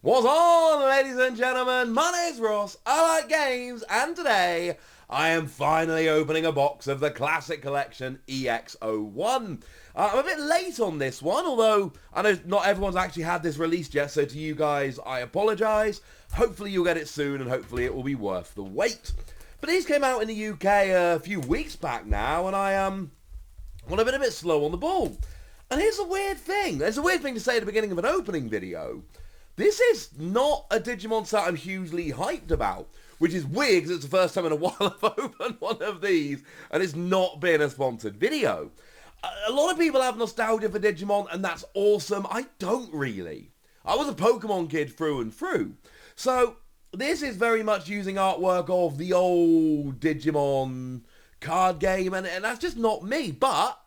What's on, ladies and gentlemen? My name's Ross, I like games, and today I am finally opening a box of the classic collection EX01. I'm a bit late on this one, although I know not everyone's actually had this released yet, so to you guys, I apologise. Hopefully you'll get it soon, and hopefully it will be worth the wait. But these came out in the UK a few weeks back now, and I've been a bit slow on the ball. And here's a weird thing. There's a weird thing to say at the beginning of an opening video. This is not a Digimon set I'm hugely hyped about, which is weird because it's the first time in a while I've opened one of these, and it's not been a sponsored video. A lot of people have nostalgia for Digimon, and that's awesome. I don't really. I was a Pokemon kid through and through. So, this is very much using artwork of the old Digimon card game, and that's just not me, but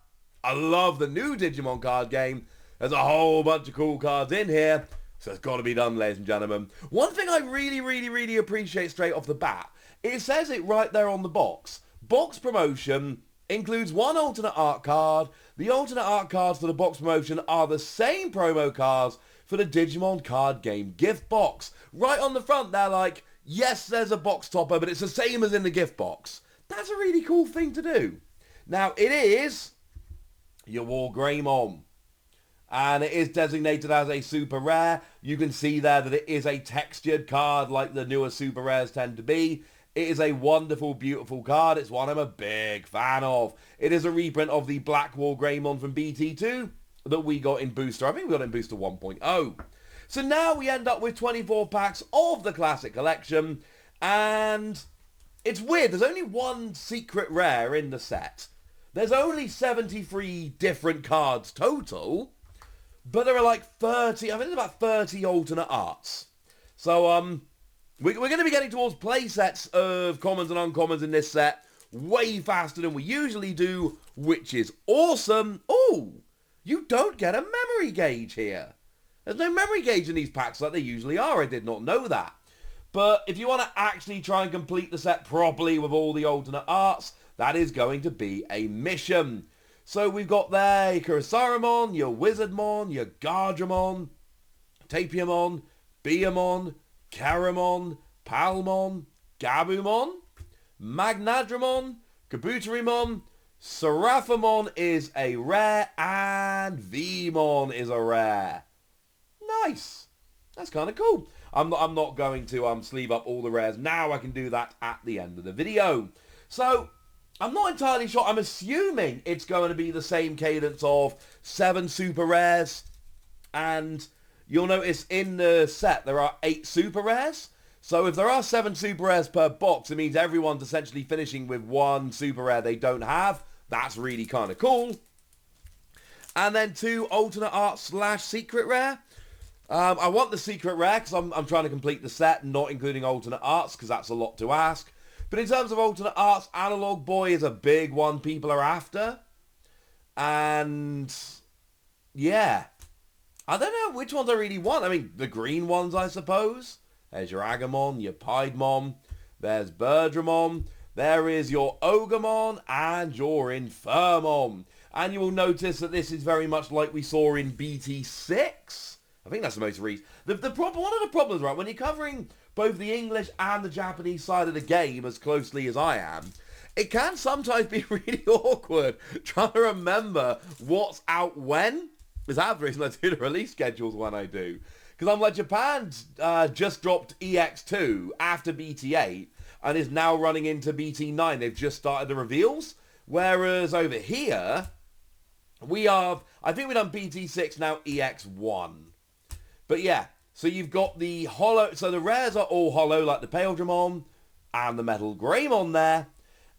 I love the new Digimon card game. There's a whole bunch of cool cards in here. So it's got to be done, ladies and gentlemen. One thing I really appreciate straight off the bat, it says it right there on the box. Box promotion includes one alternate art card. The alternate art cards for the box promotion are the same promo cards for the Digimon card game gift box. Right on the front, they're like, yes, there's a box topper, but it's the same as in the gift box. That's a really cool thing to do. Now, it is your War Greymon. And it is designated as a super rare. You can see there that it is a textured card like the newer super rares tend to be. It is a wonderful, beautiful card. It's one I'm a big fan of. It is a reprint of the Black War Greymon from BT2 that we got in Booster. I think we got it in Booster 1.0. So now we end up with 24 packs of the classic collection. And it's weird. There's only one secret rare in the set. There's only 73 different cards total. But there are like 30, I think there's about 30 alternate arts. So, we're going to be getting towards play sets of commons and uncommons in this set way faster than we usually do, which is awesome. Oh, you don't get a memory gauge here. There's no memory gauge in these packs like they usually are. I did not know that. But if you want to actually try and complete the set properly with all the alternate arts, that is going to be a mission. So we've got there your Kurisaramon, your Wizardmon, your Gardramon, Tapiamon, Beamon, Karamon, Palmon, Gabumon, Magnadramon, Kabuterimon, Seraphamon is a rare, and Vmon is a rare. Nice. That's kind of cool. I'm not going to sleeve up all the rares now. I can do that at the end of the video. So I'm not entirely sure. I'm assuming it's going to be the same cadence of 7 super rares. And you'll notice in the set there are 8 super rares. So if there are 7 super rares per box, it means everyone's essentially finishing with 1 super rare they don't have. That's really kind of cool. And then 2 alternate art / secret rare. I want the secret rare because I'm trying to complete the set, not including alternate arts because that's a lot to ask. But in terms of alternate arts, Analog Boy is a big one people are after. And yeah, I don't know which ones I really want. I mean, the green ones, I suppose. There's your Agamon, your Piedmon. There's Birdramon. There is your Ogremon and your Infirmon. And you will notice that this is very much like we saw in BT6. I think that's the most recent. One of the problems, right, when you're covering both the English and the Japanese side of the game as closely as I am, it can sometimes be really awkward trying to remember what's out when. Is that the reason I do the release schedules when I do? Because I'm like, Japan just dropped EX2 after BT8 and is now running into BT9. They've just started the reveals. Whereas over here, I think we've done BT6, now EX1. But yeah, so you've got the hollow, so the rares are all hollow like the Paildramon and the Metal Greymon there.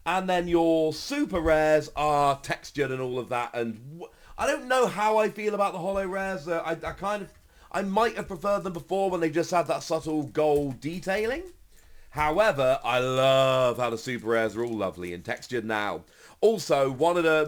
And then your super rares are textured and all of that. And I don't know how I feel about the hollow rares. I might have preferred them before when they just had that subtle gold detailing. However, I love how the super rares are all lovely and textured now. Also,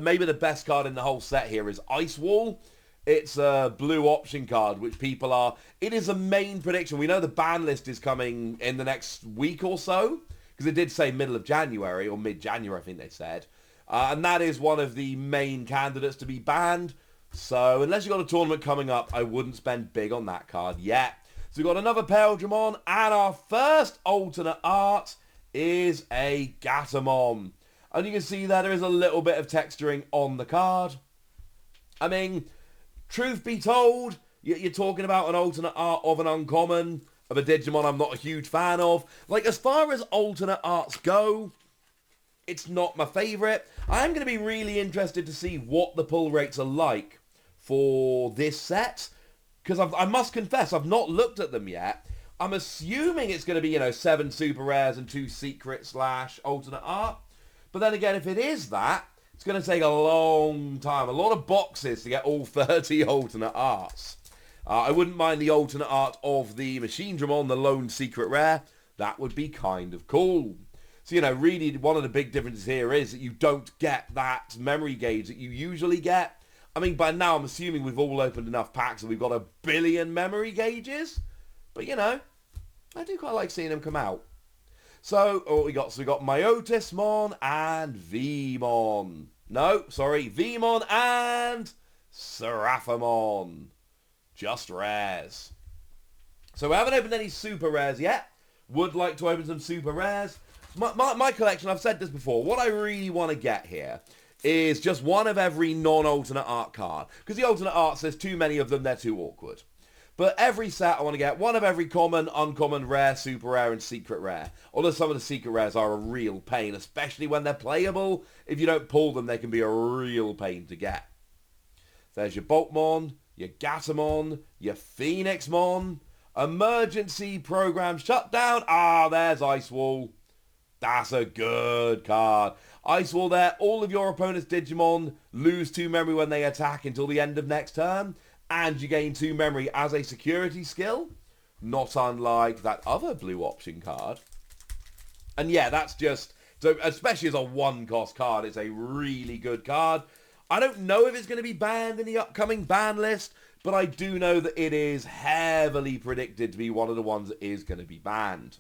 maybe the best card in the whole set here is Ice Wall. It's a blue option card, which it is a main prediction. We know the ban list is coming in the next week or so, because it did say middle of January, or mid-January, I think they said. And that is one of the main candidates to be banned. So unless you've got a tournament coming up, I wouldn't spend big on that card yet. So we've got another Paildramon, and our first alternate art is a Gatomon. And you can see there is a little bit of texturing on the card. I mean, truth be told, you're talking about an alternate art of an uncommon, of a Digimon I'm not a huge fan of. Like, as far as alternate arts go, it's not my favourite. I'm going to be really interested to see what the pull rates are like for this set. Because I must confess, I've not looked at them yet. I'm assuming it's going to be, 7 super rares and 2 secret / alternate art. But then again, if it is that, it's going to take a long time. A lot of boxes to get all 30 alternate arts. I wouldn't mind the alternate art of the Machine Dramon, the lone secret rare. That would be kind of cool. So, really one of the big differences here is that you don't get that memory gauge that you usually get. I mean, by now I'm assuming we've all opened enough packs and we've got 1 billion memory gauges. But, I do quite like seeing them come out. So, what we got? So we got Myotismon and Vmon. No, sorry, Vmon and Seraphimon. Just rares. So we haven't opened any super rares yet. Would like to open some super rares. My collection, I've said this before, what I really want to get here is just one of every non-alternate art card. Because the alternate arts, there's too many of them, they're too awkward. But every set, I want to get one of every common, uncommon, rare, super rare, and secret rare. Although some of the secret rares are a real pain, especially when they're playable. If you don't pull them, they can be a real pain to get. There's your Boltmon, your Gatomon, your Phoenixmon, Emergency Program Shutdown. Ah, there's Ice Wall. That's a good card. Ice Wall there. All of your opponent's Digimon lose 2 memory when they attack until the end of next turn. And you gain 2 memory as a security skill. Not unlike that other blue option card. And yeah, that's just... So especially as a 1-cost card, it's a really good card. I don't know if it's going to be banned in the upcoming ban list, but I do know that it is heavily predicted to be one of the ones that is going to be banned.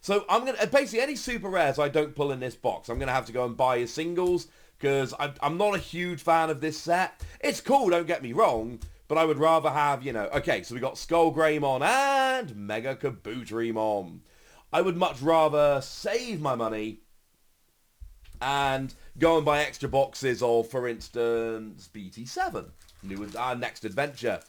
So I'm going to... Basically, any super rares I don't pull in this box, I'm going to have to go and buy as singles, because I'm not a huge fan of this set. It's cool, don't get me wrong, but I would rather have, Okay, so we got Skull Greymon and Mega Kabuterimon. I would much rather save my money and go and buy extra boxes of, for instance, BT7, Next Adventure.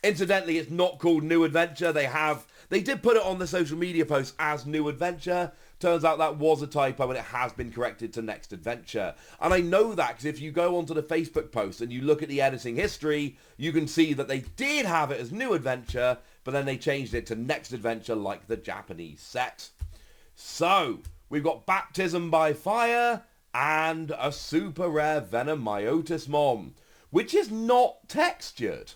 Incidentally, it's not called New Adventure. They did put it on the social media post as New Adventure. Turns out that was a typo and it has been corrected to Next Adventure. And I know that because if you go onto the Facebook post and you look at the editing history, you can see that they did have it as New Adventure, but then they changed it to Next Adventure like the Japanese set. So, we've got Baptism by Fire and a super rare Venom Myotismon, which is not textured.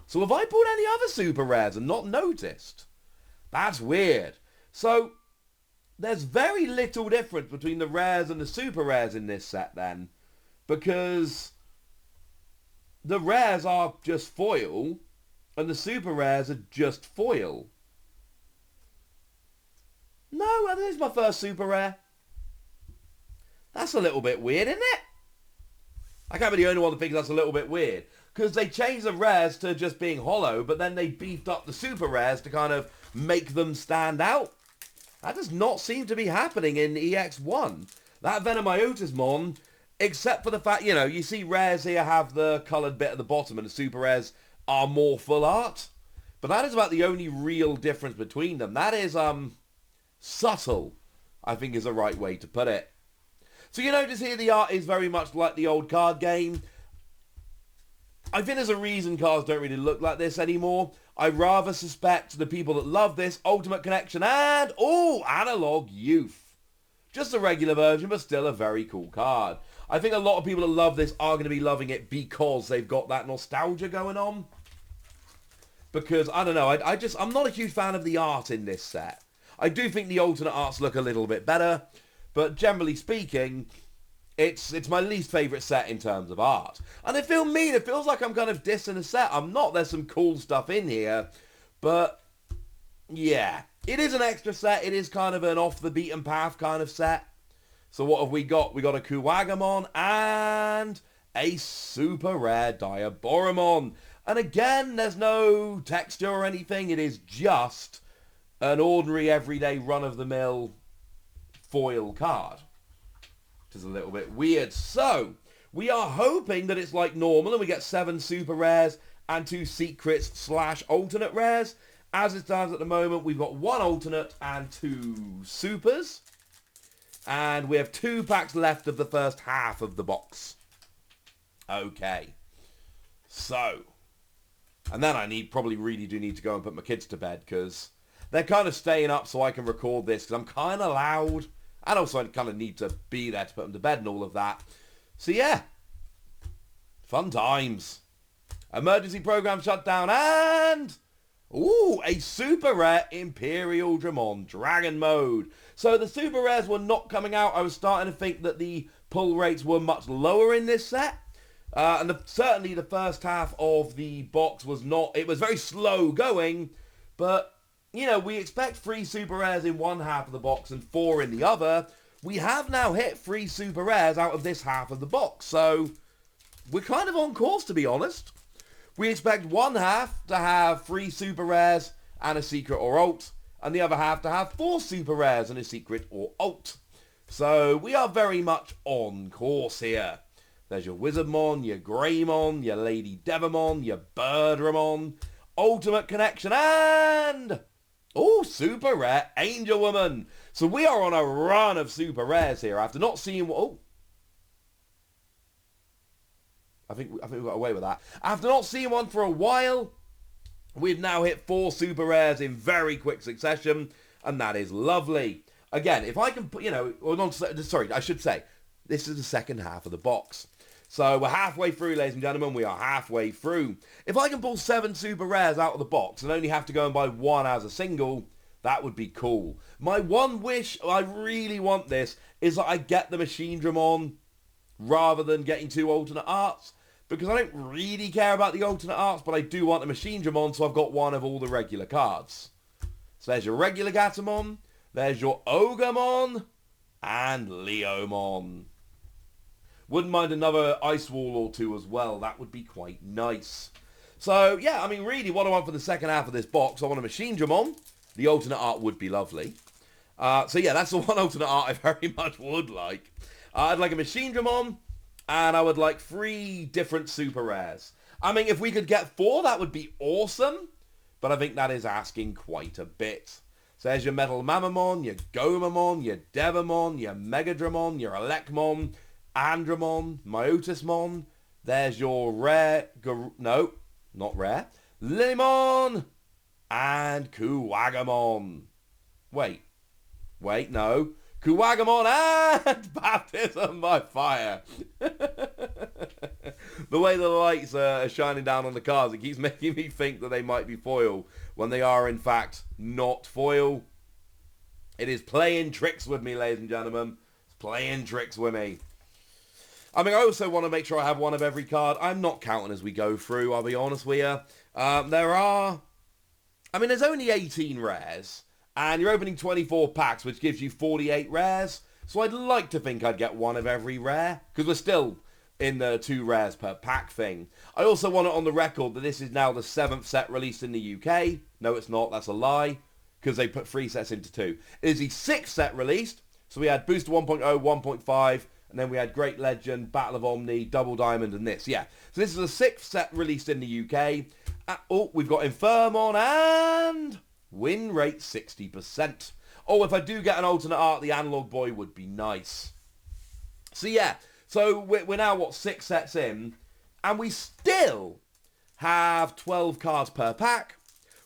So have I pulled any other super rares and not noticed? That's weird. So, there's very little difference between the rares and the super rares in this set then. Because the rares are just foil and the super rares are just foil. No, this is my first super rare. That's a little bit weird, isn't it? I can't be the only one that thinks that's a little bit weird. Because they changed the rares to just being hollow, but then they beefed up the super rares to kind of make them stand out. That does not seem to be happening in EX01. That Venomyotismon, except for the fact, you see rares here have the coloured bit at the bottom and the super rares are more full art. But that is about the only real difference between them. That is, subtle, I think is the right way to put it. So you notice here the art is very much like the old card game. I think there's a reason cards don't really look like this anymore. I rather suspect the people that love this, Ultimate Connection and, Analog Youth. Just a regular version, but still a very cool card. I think a lot of people that love this are going to be loving it because they've got that nostalgia going on. Because, I don't know, I'm not a huge fan of the art in this set. I do think the alternate arts look a little bit better, but generally speaking, it's my least favourite set in terms of art. And I feel mean, it feels like I'm kind of dissing a set. I'm not, there's some cool stuff in here, but yeah. It is an extra set, it is kind of an off the beaten path kind of set. So what have we got? We got a Kuwagamon and a super rare Diaboromon. And again, there's no texture or anything. It is just an ordinary, everyday, run-of-the-mill foil card, which is a little bit weird. So, we are hoping that it's like normal and we get 7 super rares and 2 secrets / alternate rares. As it stands at the moment, we've got 1 alternate and 2 supers. And we have 2 packs left of the first half of the box. Okay. So. And then I probably really do need to go and put my kids to bed because they're kind of staying up so I can record this because I'm kind of loud. And also I kind of need to be there to put them to bed and all of that. So yeah. Fun times. Emergency program shut down and... Ooh, a super rare Imperial Dramon Dragon Mode. So the super rares were not coming out. I was starting to think that the pull rates were much lower in this set. And certainly the first half of the box was not... It was very slow going. But, you know, we expect 3 super rares in one half of the box and 4 in the other. We have now hit 3 super rares out of this half of the box. So we're kind of on course, to be honest. We expect one half to have 3 super rares and a secret or alt, and the other half to have 4 super rares and a secret or alt. So we are very much on course here. There's your Wizardmon, your Greymon, your Lady Devamon, your Birdramon, Ultimate Connection, and... Oh, super rare Angel Woman. So we are on a run of super rares here. After not seeing... Oh. I think we got away with that. After not seeing one for a while, we've now hit 4 super rares in very quick succession, and that is lovely. Again, if I can put, you know, or not, sorry, I should say, this is the second half of the box. So we're halfway through, ladies and gentlemen. We are halfway through. If I can pull 7 super rares out of the box and only have to go and buy 1 as a single, that would be cool. My one wish, I really want this, is that I get the Machine Dramon rather than getting 2 alternate arts. Because I don't really care about the alternate arts, but I do want a Machine Dramon, so I've got 1 of all the regular cards. So there's your regular Gatomon, there's your Ogremon, and Leomon. Wouldn't mind another Ice Wall or 2 as well, that would be quite nice. So, yeah, I mean, really, what I want for the second half of this box, I want a Machine Dramon. The alternate art would be lovely. So, yeah, that's the one alternate art I very much would like. I'd like a Machine Dramon. And I would like 3 different super rares. I mean, if we could get 4, that would be awesome. But I think that is asking quite a bit. So there's your Metal Mamamon, your Gomamon, your Devamon, your Megadramon, your Elecmon, Andromon, Myotismon. There's your rare... No, not rare. Limon and Kuwagamon. Wait, no. Kuwagamon and Baptism by Fire. The way the lights are shining down on the cards, it keeps making me think that they might be foil when they are in fact not foil. It is playing tricks with me, ladies and gentlemen. It's playing tricks with me. I mean, I also want to make sure I have 1 of every card. I'm not counting as we go through, I'll be honest with you. There's only 18 rares. And you're opening 24 packs, which gives you 48 rares. So I'd like to think I'd get 1 of every rare. Because we're still in the 2 rares per pack thing. I also want it on the record that this is now the 7th set released in the UK. No, it's not. That's a lie. Because they put 3 sets into 2. It is the 6th set released. So we had Booster 1.0, 1.5. And then we had Great Legend, Battle of Omni, Double Diamond, and this. Yeah. So this is the 6th set released in the UK. We've got Infirmon and... Win rate 60%. Oh, if I do get an alternate art, the Analog Boy would be nice. So yeah, so we're now, 6 sets in, and we still have 12 cards per pack.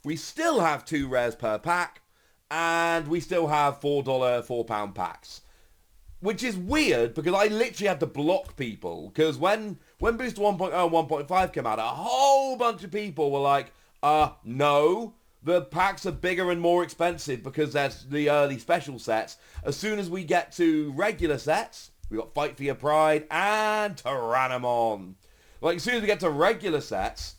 We still have 2 rares per pack, and we still have $4, £4 packs. Which is weird, because I literally had to block people, because when Booster 1.0 and 1.5 came out, a whole bunch of people were like, no. The packs are bigger and more expensive because that's the early special sets. As soon as we get to regular sets, we got Fight for Your Pride and Tyrannomon. Like, as soon as we get to regular sets,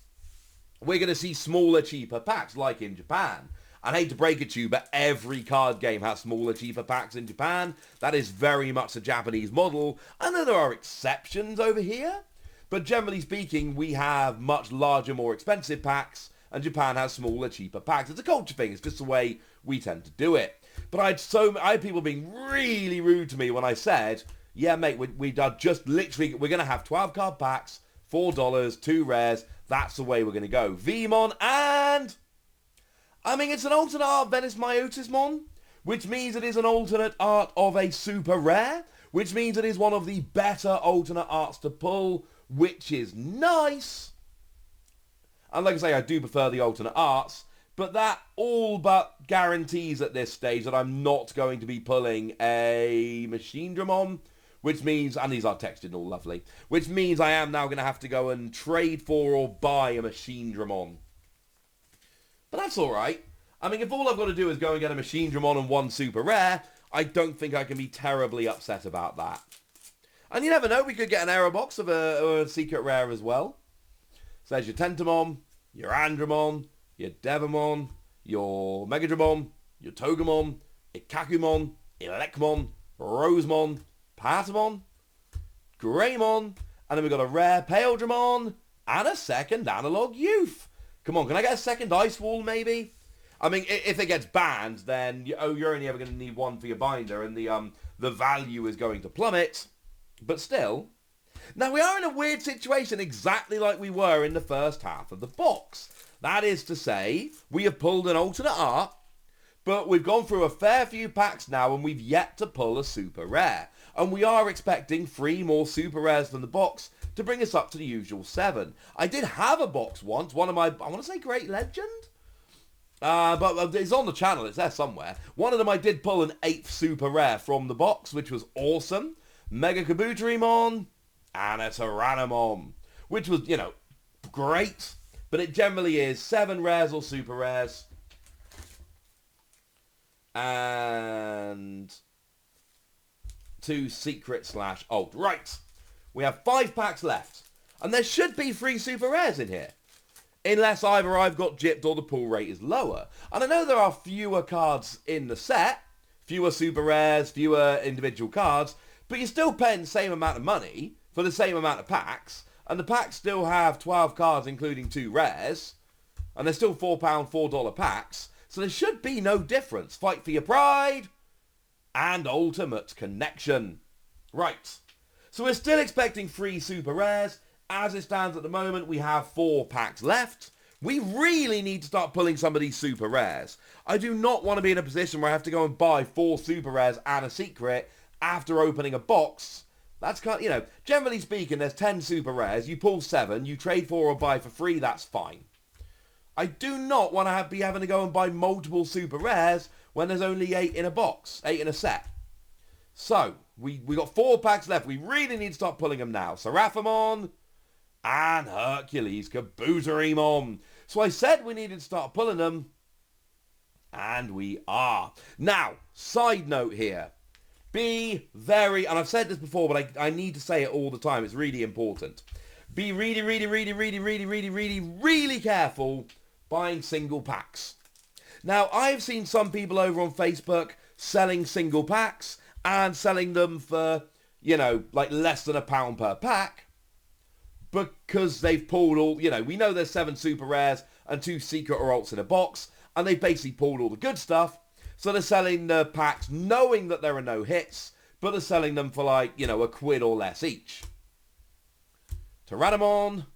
we're going to see smaller, cheaper packs, like in Japan. I hate to break it to you, but every card game has smaller, cheaper packs in Japan. That is very much a Japanese model. I know there are exceptions over here, But generally speaking, we have much larger, more expensive packs, and Japan has smaller, cheaper packs. It's a culture thing. It's just the way we tend to do it. But I had people being really rude to me when I said, yeah, mate, we are just literally, we're going to have 12 card packs, $4, 2 rares. That's the way we're going to go. Vmon, and I mean, it's an alternate art Venice Myotismon, which means it is an alternate art of a super rare, which means it is one of the better alternate arts to pull, which is nice. And like I say, I do prefer the alternate arts, but that all but guarantees at this stage that I'm not going to be pulling a Machine Dramon, which means, and these are textured all lovely, which means I am now going to have to go and trade for or buy a Machine Dramon. But that's alright. I mean, if all I've got to do is go and get a Machine Dramon and one super rare, I don't think I can be terribly upset about that. And you never know, we could get an error box of a secret rare as well. So there's your Tentamon, your Andromon, your Devamon, your Megadramon, your Togemon, Ikakumon, Elecmon, Rosemon, Patamon, Greymon, and then we've got a rare Paildramon, and a second Analog Youth. Come on, can I get a second Ice Wall maybe? I mean, if it gets banned, then you're only ever going to need one for your binder, and the value is going to plummet. But still, now we are in a weird situation exactly like we were in the first half of the box. That is to say, we have pulled an alternate art, but we've gone through a fair few packs now and we've yet to pull a super rare. And we are expecting 3 more super rares from the box to bring us up to the usual 7. I did have a box once, one of my, I want to say Great Legend? But it's on the channel, it's there somewhere. One of them I did pull an 8th super rare from the box, which was awesome. Mega Kabuterimon and a Tyrannomon, which was, you know, great. But it generally is 7 rares or super rares. And 2 secret / alt. Right. We have 5 packs left. And there should be 3 super rares in here. Unless either I've got gypped or the pull rate is lower. And I know there are fewer cards in the set. Fewer super rares, fewer individual cards. But you're still paying the same amount of money for the same amount of packs. And the packs still have 12 cards, including 2 rares. And they're still £4, $4 packs. So there should be no difference. Fight for your pride. And Ultimate Connection. Right. So we're still expecting 3 super rares. As it stands at the moment, we have 4 packs left. We really need to start pulling some of these super rares. I do not want to be in a position where I have to go and buy 4 super rares and a secret after opening a box. That's kind of, you know, generally speaking, there's 10 super rares. You pull 7, you trade for or buy for free, that's fine. I do not want to be having to go and buy multiple super rares when there's only 8 in a box, 8 in a set. So, we got 4 packs left. We really need to start pulling them now. Seraphimon and Hercules Kabuterimon. So I said we needed to start pulling them, and we are. Now, side note here. Be very, and I've said this before, but I need to say it all the time. It's really important. Be really, really, really, really, really, really, really, really careful buying single packs. Now, I've seen some people over on Facebook selling single packs and selling them for, you know, like less than £1 per pack because they've pulled all, you know, we know there's 7 super rares and 2 secret or alts in a box, and they basically pulled all the good stuff. So they're selling the packs knowing that there are no hits, but they're selling them for like, you know, £1 or less each. Tyrannomon.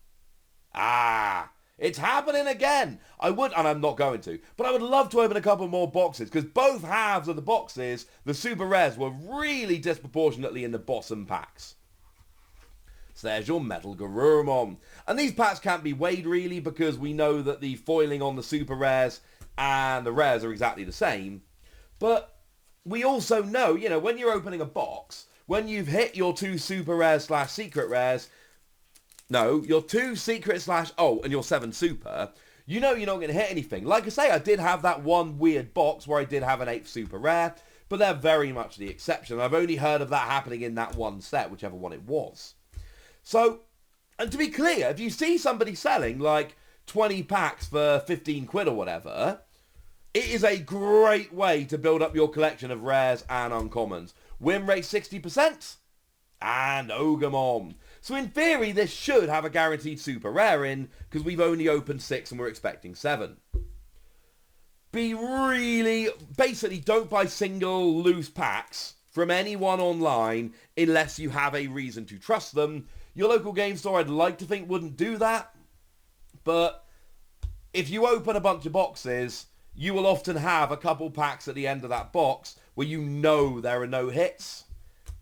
It's happening again. I would, and I'm not going to, but I would love to open a couple more boxes because both halves of the boxes, the super rares, were really disproportionately in the bottom packs. So there's your Metal Garurumon. And these packs can't be weighed really because we know that the foiling on the super rares and the rares are exactly the same. But we also know, you know, when you're opening a box, when you've hit your 2 super rares / secret rares, no, your 2 secret / and your 7 super, you know you're not going to hit anything. Like I say, I did have that one weird box where I did have an 8th super rare, but they're very much the exception. I've only heard of that happening in that one set, whichever one it was. So, and to be clear, if you see somebody selling like 20 packs for £15 or whatever, it is a great way to build up your collection of rares and uncommons. Win rate 60%. And Ogremon. So in theory, this should have a guaranteed super rare in, because we've only opened 6 and we're expecting 7. Basically, don't buy single loose packs from anyone online unless you have a reason to trust them. Your local game store, I'd like to think, wouldn't do that. But if you open a bunch of boxes, you will often have a couple packs at the end of that box where you know there are no hits.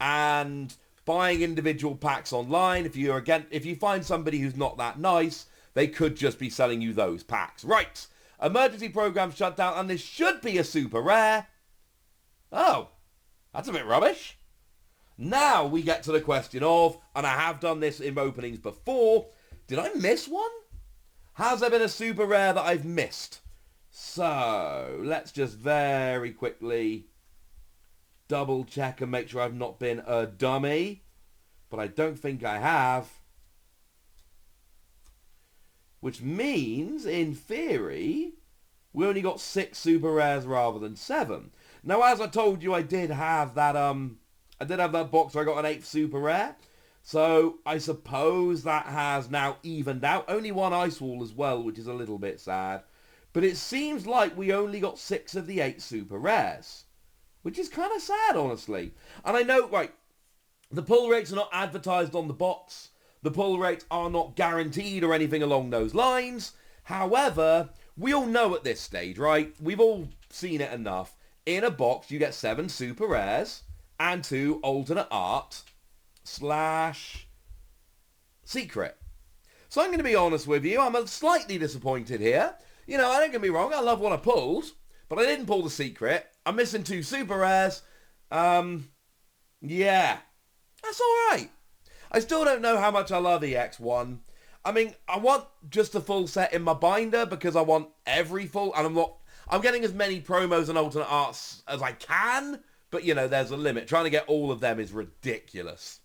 And buying individual packs online, if you find somebody who's not that nice, they could just be selling you those packs. Right, emergency program shut down, and this should be a super rare. Oh, that's a bit rubbish. Now we get to the question of, and I have done this in openings before, did I miss one? Has there been a super rare that I've missed? So, let's just very quickly double check and make sure I've not been a dummy. But I don't think I have. Which means, in theory, we only got 6 super rares rather than 7. Now, as I told you, I did have that box where I got an 8th super rare. So, I suppose that has now evened out. Only one Ice Wall as well, which is a little bit sad. But it seems like we only got 6 of the 8 super rares. Which is kind of sad, honestly. And I know, right, the pull rates are not advertised on the box. The pull rates are not guaranteed or anything along those lines. However, we all know at this stage, right? We've all seen it enough. In a box, you get 7 super rares and 2 alternate art / secret. So I'm going to be honest with you. I'm slightly disappointed here. You know, I don't get me wrong. I love what I pulled, but I didn't pull the secret. I'm missing 2 super rares. Yeah. That's alright. I still don't know how much I love EX01. I mean, I want just a full set in my binder because I want every full... And I'm getting as many promos and alternate arts as I can. But, you know, there's a limit. Trying to get all of them is ridiculous.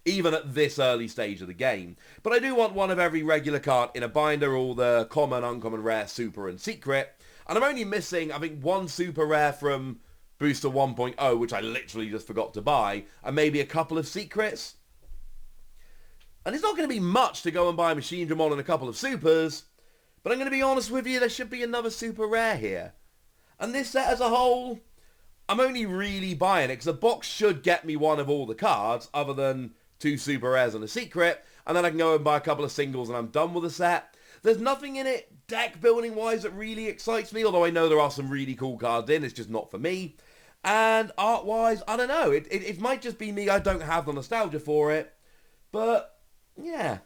Even at this early stage of the game. But I do want one of every regular card in a binder. All the common, uncommon, rare, super, and secret. And I'm only missing, I think, 1 super rare from Booster 1.0, which I literally just forgot to buy, and maybe a couple of secrets. And it's not going to be much to go and buy a Machine Dramon and a couple of supers, but I'm going to be honest with you, there should be another super rare here. And this set as a whole, I'm only really buying it, because the box should get me one of all the cards, other than 2 super rares and a secret, and then I can go and buy a couple of singles and I'm done with the set. There's nothing in it deck building wise that really excites me, although I know there are some really cool cards in, it's just not for me. And art wise, I don't know, it might just be me, I don't have the nostalgia for it, but yeah.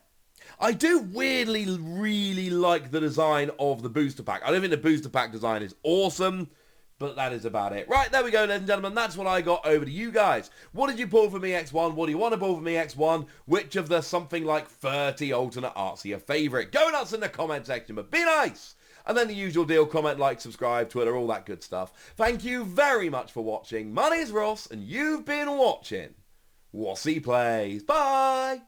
I do weirdly really like the design of the booster pack. I don't think the booster pack design is awesome, but that is about it. Right, there we go, ladies and gentlemen. That's what I got. Over to you guys. What did you pull from EX1? What do you want to pull from EX1? Which of the something like 30 alternate arts are your favourite? Go nuts in the comment section, but be nice. And then the usual deal, comment, like, subscribe, Twitter, all that good stuff. Thank you very much for watching. My name's Ross, and you've been watching Wossy Plays. Bye!